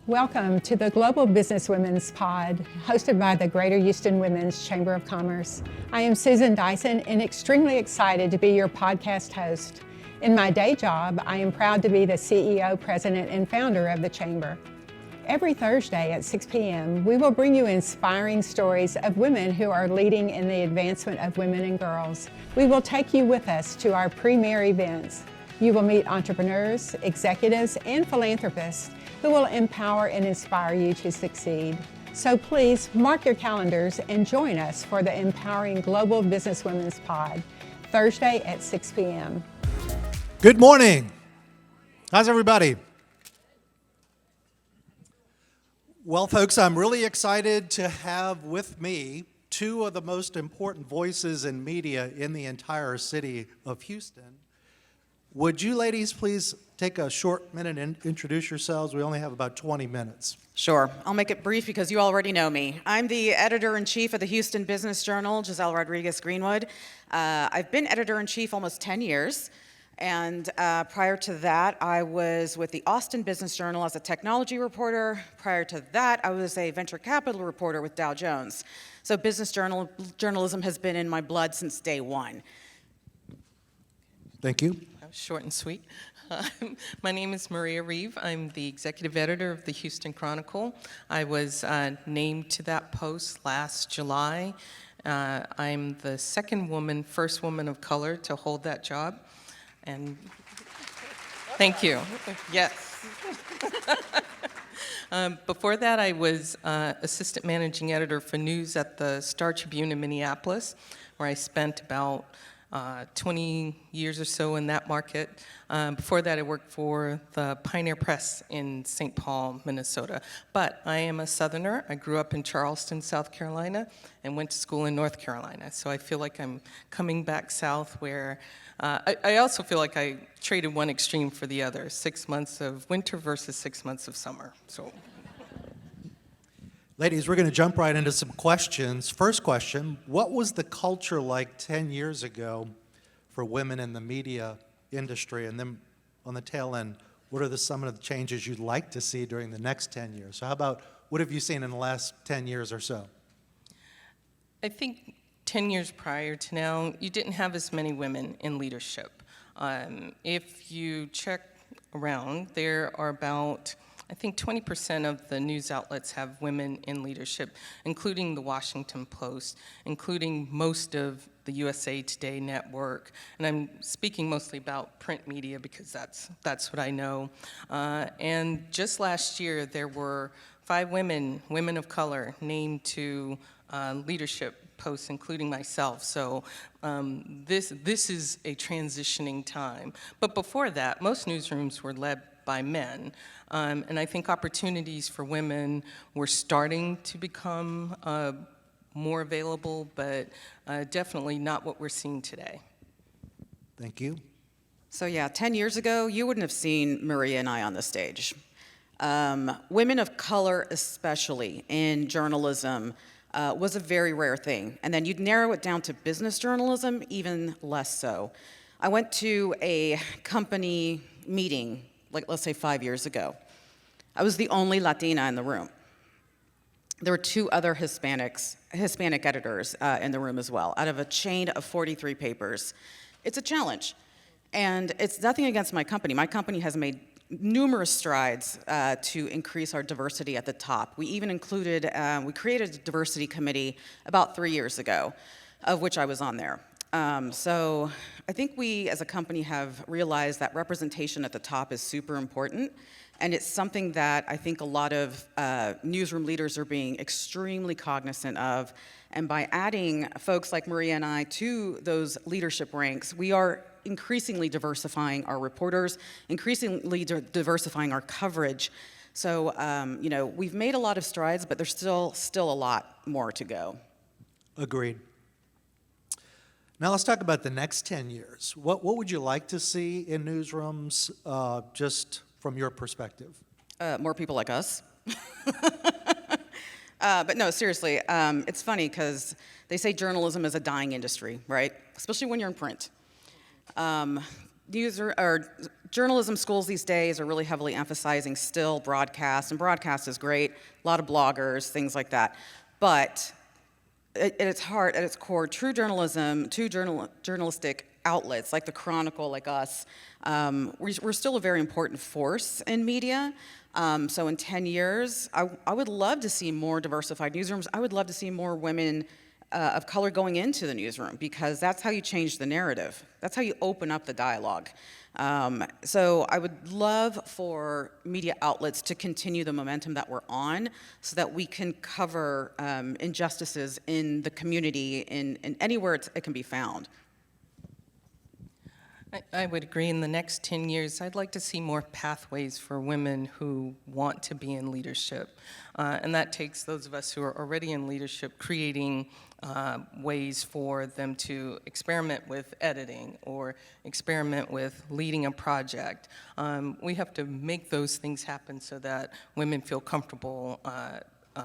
Welcome to the Global Businesswomen's Pod, hosted by the Greater Houston Women's Chamber of Commerce. I am Susan Dyson and extremely excited to be your podcast host. In my day job, I am proud to be the CEO, President, and founder of the Chamber. Every Thursday at 6 p.m., we will bring you inspiring stories of women who are leading in the advancement of women and girls. We will take you with us to our premier events. You will meet entrepreneurs, executives, and philanthropists who will empower and inspire you to succeed. So please mark your calendars and join us for the Empowering Global Businesswomen's Pod, Thursday at 6 p.m. Good morning. How's everybody? Well, folks, I'm really excited to have with me two of the most important voices in media in the entire city of Houston. Would you ladies please take a short minute and introduce yourselves? We only have about 20 minutes. Sure. I'll make it brief because you already know me. I'm the editor-in-chief of the Houston Business Journal, Giselle Rodriquez, Greenwood. I've been editor-in-chief almost 10 years. And prior to that, I was with the Austin Business Journal as a technology reporter. Prior to that, I was a venture capital reporter with Dow Jones. So business journalism has been in my blood since day one. Thank you. Short and sweet. My name is Maria Reeve. I'm the executive editor of the Houston Chronicle. I was named to that post last July. I'm the first woman of color to hold that job. And thank you. Yes. Before that, I was assistant managing editor for news at the Star Tribune in Minneapolis, where I spent about 20 years or so in that market. Before that, I worked for the Pioneer Press in St. Paul, Minnesota. But I am a Southerner. I grew up in Charleston, South Carolina, and went to school in North Carolina. So I feel like I'm coming back south where I also feel like I traded one extreme for the other, 6 months of winter versus 6 months of summer. So. Ladies, we're going to jump right into some questions. First question, what was the culture like 10 years ago for women in the media industry? And then on the tail end, what are some of the changes you'd like to see during the next 10 years? So how about, what have you seen in the last 10 years or so? I think 10 years prior to now, you didn't have as many women in leadership. If you check around, there are about, I think 20% of the news outlets have women in leadership, including the Washington Post, including most of the USA Today network. And I'm speaking mostly about print media because that's what I know. And just last year, there were 5 women of color, named to leadership posts, including myself. So this is a transitioning time. But before that, most newsrooms were led by men. And I think opportunities for women were starting to become more available, but definitely not what we're seeing today. Thank you. So yeah, 10 years ago, you wouldn't have seen Maria and I on the stage. Women of color, especially in journalism, was a very rare thing. And then you'd narrow it down to business journalism, even less so. I went to a company meeting, like let's say 5 years ago. I was the only Latina in the room. There were 2 other Hispanic editors in the room as well, out of a chain of 43 papers. It's a challenge. And it's nothing against my company. My company has made numerous strides to increase our diversity at the top. We even included, we created a diversity committee about 3 years ago, of which I was on there. So I think we as a company have realized that representation at the top is super important, and it's something that I think a lot of newsroom leaders are being extremely cognizant of. And by adding folks like Maria and I to those leadership ranks, we are increasingly diversifying our reporters, increasingly diversifying our coverage. So, we've made a lot of strides, but there's still a lot more to go. Agreed. Now let's talk about the next 10 years. What would you like to see in newsrooms, just from your perspective? More people like us. But no, seriously, it's funny because they say journalism is a dying industry, right? Especially when you're in print. journalism schools these days are really heavily emphasizing still broadcast, and broadcast is great, a lot of bloggers, things like that. But at its heart, at its core, true journalism, journalistic outlets like the Chronicle, like us, we're still a very important force in media. So in 10 years, I would love to see more diversified newsrooms. I would love to see more women of color going into the newsroom, because that's how you change the narrative. That's how you open up the dialogue. So I would love for media outlets to continue the momentum that we're on, so that we can cover injustices in the community in anywhere it can be found. I would agree. In the next 10 years, I'd like to see more pathways for women who want to be in leadership. And that takes those of us who are already in leadership creating ways for them to experiment with editing or experiment with leading a project. We have to make those things happen so that women feel comfortable,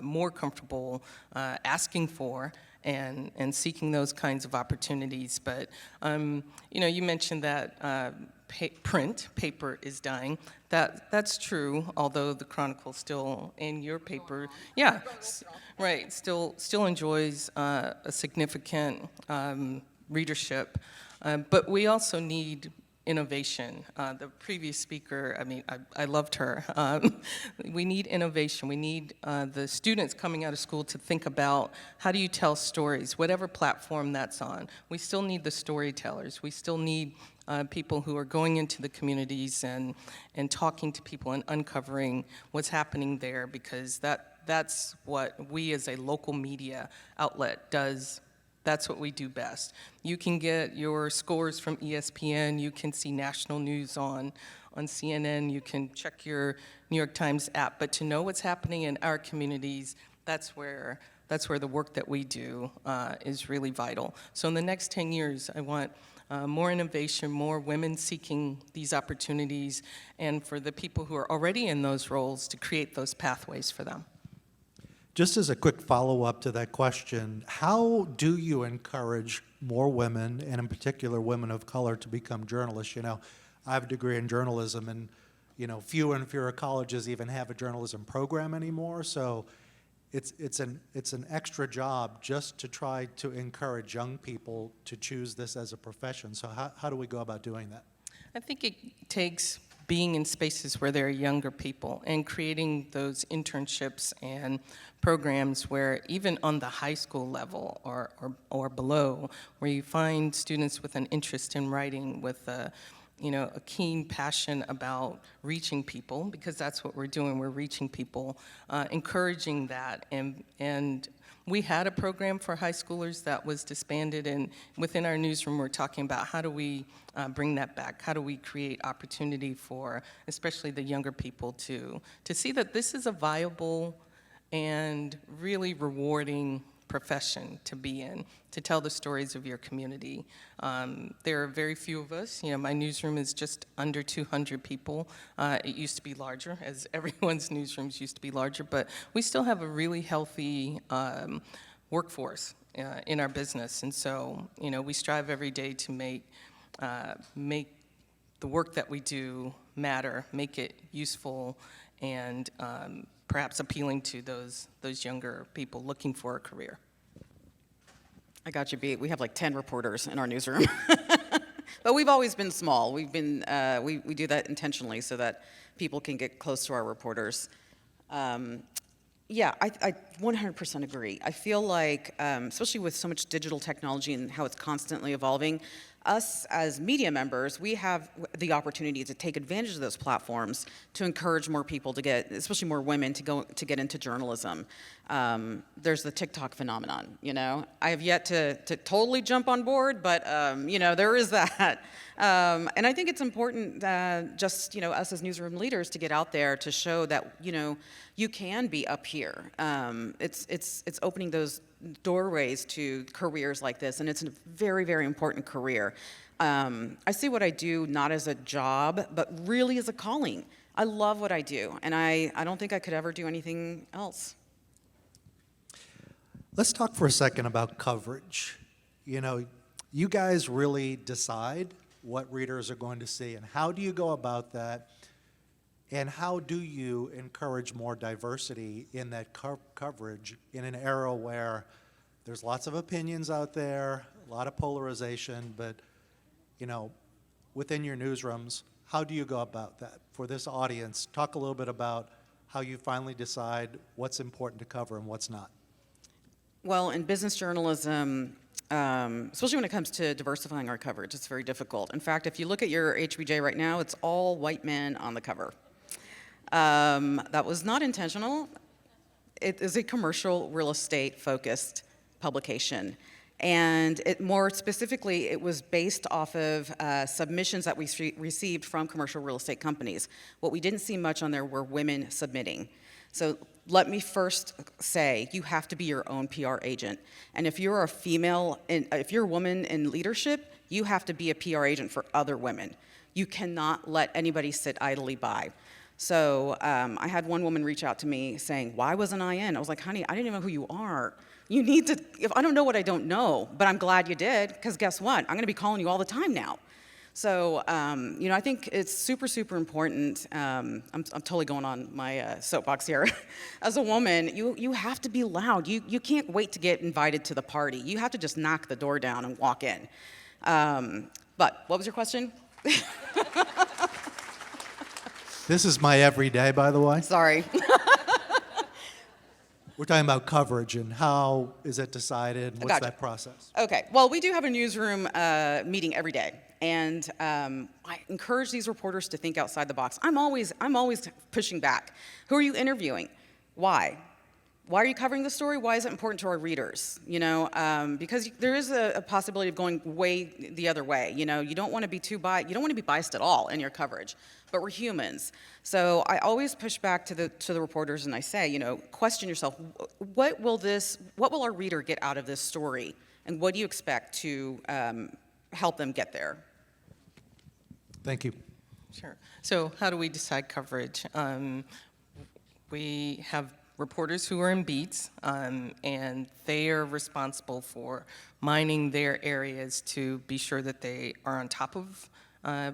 more comfortable asking for and seeking those kinds of opportunities. But, you mentioned that paper is dying. That's true, although the Chronicle still, in your paper, yeah, right, still enjoys a significant readership. But we also need innovation. The previous speaker, I loved her. We need innovation. We need the students coming out of school to think about, how do you tell stories, whatever platform that's on. We still need the storytellers. We still need people who are going into the communities and talking to people and uncovering what's happening there, because that's what we as a local media outlet does. That's what we do best. You can get your scores from ESPN, you can see national news on CNN, you can check your New York Times app, but to know what's happening in our communities, that's where the work that we do is really vital. So in the next 10 years, I want more innovation, more women seeking these opportunities, and for the people who are already in those roles to create those pathways for them. Just as a quick follow-up to that question, how do you encourage more women, and in particular women of color, to become journalists? I have a degree in journalism, and fewer and fewer colleges even have a journalism program anymore. So it's an extra job just to try to encourage young people to choose this as a profession. So how do we go about doing that? I think it takes being in spaces where there are younger people and creating those internships and programs where even on the high school level or below, where you find students with an interest in writing, with a keen passion about reaching people, because that's what we're doing, we're reaching people, encouraging that. And we had a program for high schoolers that was disbanded, and within our newsroom we're talking about how do we bring that back, how do we create opportunity for especially the younger people to see that this is a viable and really rewarding profession to be in, to tell the stories of your community. There are very few of us. My newsroom is just under 200 people. It used to be larger, as everyone's newsrooms used to be larger, but we still have a really healthy workforce in our business. And so, we strive every day to make the work that we do matter, make it useful, and perhaps appealing to those younger people looking for a career. I got you beat. We have like 10 reporters in our newsroom. But we've always been small. We've been, we do that intentionally so that people can get close to our reporters. Yeah, I 100% agree. I feel like, especially with so much digital technology and how it's constantly evolving, us as media members, we have the opportunity to take advantage of those platforms to encourage more people to get, especially more women, to get into journalism. There's the TikTok phenomenon, I have yet to totally jump on board, but there is that. And I think it's important just us as newsroom leaders to get out there to show that you can be up here. It's opening those doorways to careers like this, and it's a very, very important career. I see what I do not as a job, but really as a calling. I love what I do, and I don't think I could ever do anything else. Let's talk for a second about coverage. You guys really decide what readers are going to see, and how do you go about that? And how do you encourage more diversity in that coverage in an era where there's lots of opinions out there, a lot of polarization, but, you know, within your newsrooms, how do you go about that? For this audience, talk a little bit about how you finally decide what's important to cover and what's not. Well, in business journalism, especially when it comes to diversifying our coverage, it's very difficult. In fact, if you look at your HBJ right now, it's all white men on the cover. That was not intentional. It is a commercial real estate focused publication. And more specifically, it was based off of submissions that we received from commercial real estate companies. What we didn't see much on there were women submitting. So let me first say, you have to be your own PR agent. And if you're a female, if you're a woman in leadership, you have to be a PR agent for other women. You cannot let anybody sit idly by. So I had one woman reach out to me saying, why wasn't I in? I was like, honey, I didn't even know who you are. You need to, if I don't know what I don't know, but I'm glad you did, because guess what? I'm gonna be calling you all the time now. So, you know, I think it's super, super important. I'm totally going on my soapbox here. As a woman, you have to be loud. You can't wait to get invited to the party. You have to just knock the door down and walk in. But what was your question? This is my everyday, by the way. Sorry. We're talking about coverage and how is it decided and what's Gotcha. that process? Okay, well, we do have a newsroom meeting every day, and I encourage these reporters to think outside the box. I'm always pushing back. Who are you interviewing? Why? Why are you covering the story? Why is it important to our readers? You know, because there is a possibility of going way the other way. You know, you don't want to be too biased. You don't want to be biased at all in your coverage. But we're humans, so I always push back to the reporters, and I say, you know, question yourself: what will our reader get out of this story, and what do you expect to help them get there? Thank you. Sure. So how do we decide coverage? We have reporters who are in beats, and they are responsible for mining their areas to be sure that they are on top of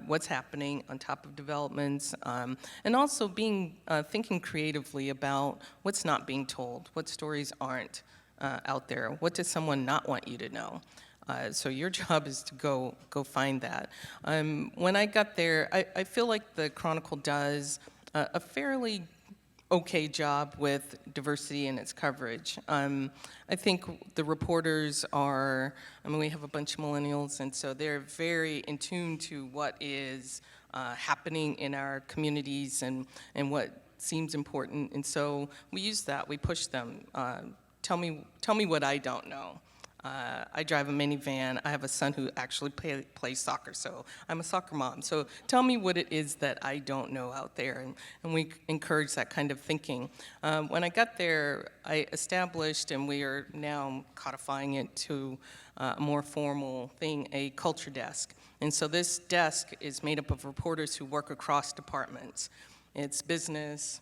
what's happening, on top of developments, and also thinking creatively about what's not being told, what stories aren't out there, what does someone not want you to know. So your job is to go find that. When I got there, I feel like the Chronicle does a fairly okay job with diversity in its coverage. I think the reporters we have a bunch of millennials, and so they're very in tune to what is happening in our communities and what seems important, and so we use that, we push them. Tell me what I don't know. I drive a minivan. I have a son who actually plays soccer, so I'm a soccer mom. So tell me what it is that I don't know out there, and we encourage that kind of thinking. When I got there, I established, and we are now codifying it to a more formal thing, a culture desk. And so this desk is made up of reporters who work across departments. It's business,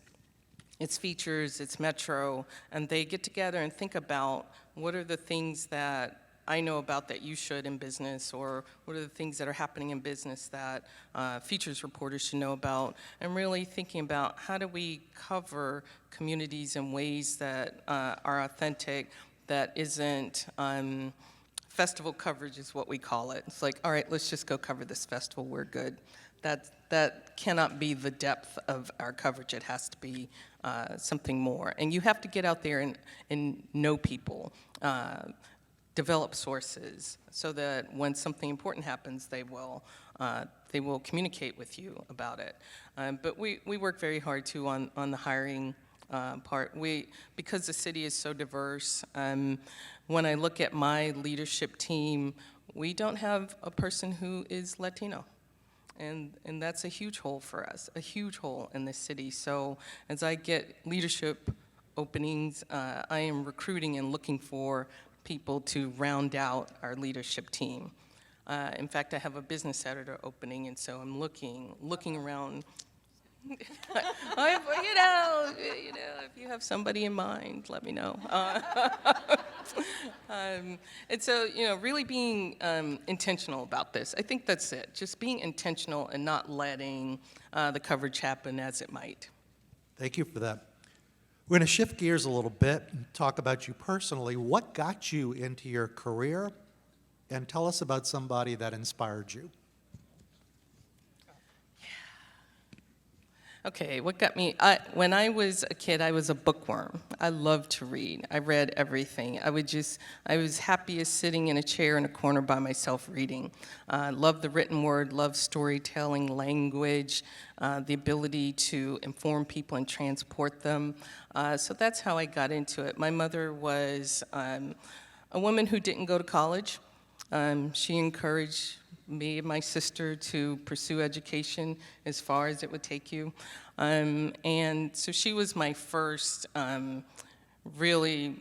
it's features, it's metro, and they get together and think about what are the things that I know about that you should in business, or what are the things that are happening in business that features reporters should know about, and really thinking about how do we cover communities in ways that are authentic, that isn't festival coverage is what we call it. It's like, all right, let's just go cover this festival, we're good. That cannot be the depth of our coverage. It has to be something more. And you have to get out there and know people, develop sources, so that when something important happens, they will communicate with you about it. But we work very hard too on the hiring part. Because the city is so diverse, when I look at my leadership team, we don't have a person who is Latino. And that's a huge hole for us, a huge hole in this city. So as I get leadership openings, I am recruiting and looking for people to round out our leadership team. In fact, I have a business editor opening, and so I'm looking around. If you have somebody in mind, let me know. And so, really being intentional about this. I think that's it. Just being intentional and not letting the coverage happen as it might. Thank you for that. We're going to shift gears a little bit and talk about you personally. What got you into your career? And tell us about somebody that inspired you. Okay, what got me? When I was a kid, I was a bookworm. I loved to read. I read everything. I was happiest sitting in a chair in a corner by myself reading. Loved the written word, loved storytelling, language, the ability to inform people and transport them. So that's how I got into it. My mother was a woman who didn't go to college. She encouraged me and my sister to pursue education as far as it would take you. And so she was my first really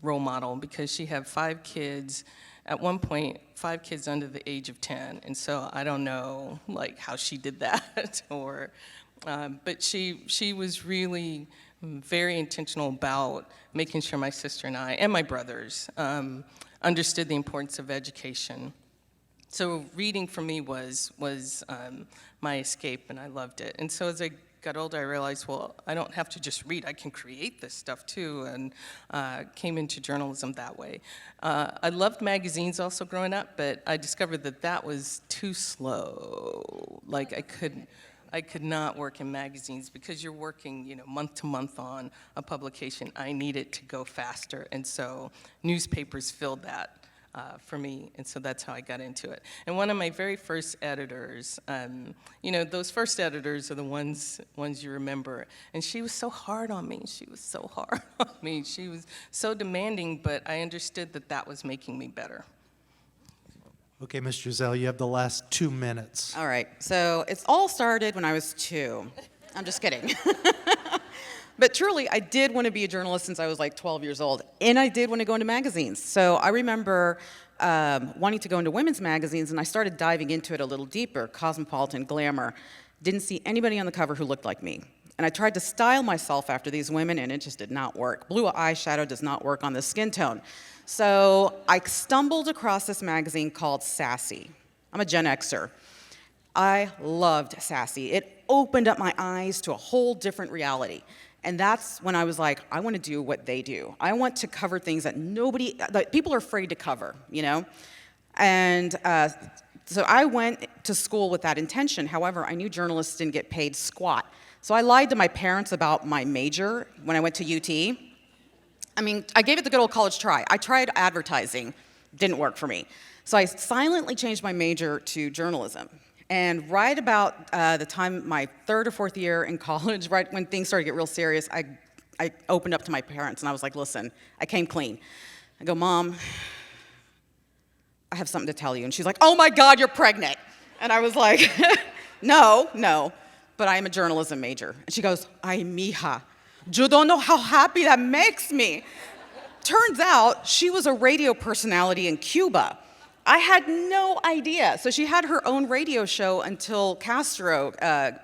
role model because she had 5 kids. At one point, 5 kids under the age of 10. And so I don't know how she did that but she was really very intentional about making sure my sister and I and my brothers understood the importance of education. So reading for me was my escape, and I loved it. And so as I got older, I realized, well, I don't have to just read. I can create this stuff, too, and came into journalism that way. I loved magazines also growing up, but I discovered that was too slow. I could not work in magazines because you're working, month to month on a publication. I needed to go faster, and so newspapers filled that for me, and so that's how I got into it. And one of my very first editors, those first editors are the ones you remember, and she was so hard on me. She was so hard on me. She was so demanding, but I understood that was making me better. Okay, Ms. Giselle, you have the last 2 minutes. All right, so it's all started when I was 2. I'm just kidding. But truly, I did want to be a journalist since I was 12 years old, and I did want to go into magazines. So I remember wanting to go into women's magazines, and I started diving into it a little deeper, Cosmopolitan, Glamour. Didn't see anybody on the cover who looked like me. And I tried to style myself after these women, and it just did not work. Blue eyeshadow does not work on this skin tone. So I stumbled across this magazine called Sassy. I'm a Gen Xer. I loved Sassy. It opened up my eyes to a whole different reality. And that's when I was like, I want to do what they do. I want to cover things that people are afraid to cover, And so I went to school with that intention. However, I knew journalists didn't get paid squat. So I lied to my parents about my major when I went to UT. I gave it the good old college try. I tried advertising, didn't work for me. So I silently changed my major to journalism. And right about the time, my 3rd or 4th year in college, right when things started to get real serious, I opened up to my parents, and I was like, listen, I came clean. I go, Mom, I have something to tell you. And she's like, oh my God, you're pregnant. And I was like, no, but I am a journalism major. And she goes, ay, mija, you don't know how happy that makes me. Turns out she was a radio personality in Cuba. I had no idea. So she had her own radio show until Castro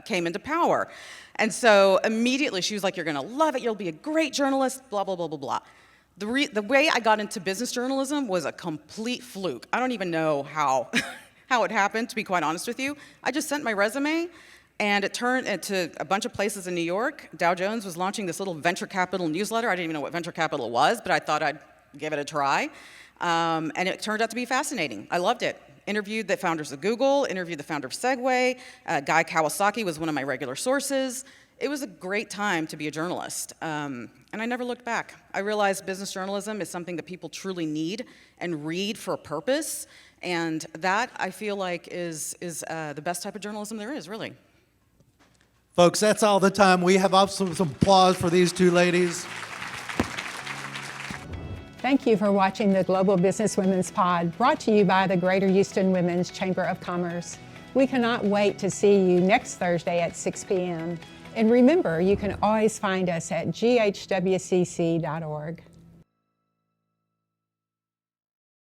came into power. And so immediately she was like, you're going to love it. You'll be a great journalist, blah, blah, blah, blah, blah. The way I got into business journalism was a complete fluke. I don't even know how it happened, to be quite honest with you. I just sent my resume, and it turned into a bunch of places in New York. Dow Jones was launching this little venture capital newsletter. I didn't even know what venture capital was, but I thought I'd give it a try. And it turned out to be fascinating. I loved it. Interviewed the founders of Google, interviewed the founder of Segway. Guy Kawasaki was one of my regular sources. It was a great time to be a journalist. And I never looked back. I realized business journalism is something that people truly need and read for a purpose. And that, I feel like, is the best type of journalism there is, really. Folks, that's all the time we have. Some applause for these 2 ladies. Thank you for watching the Global Businesswomen's Pod, brought to you by the Greater Houston Women's Chamber of Commerce. We cannot wait to see you next Thursday at 6 p.m. And remember, you can always find us at GHWCC.org.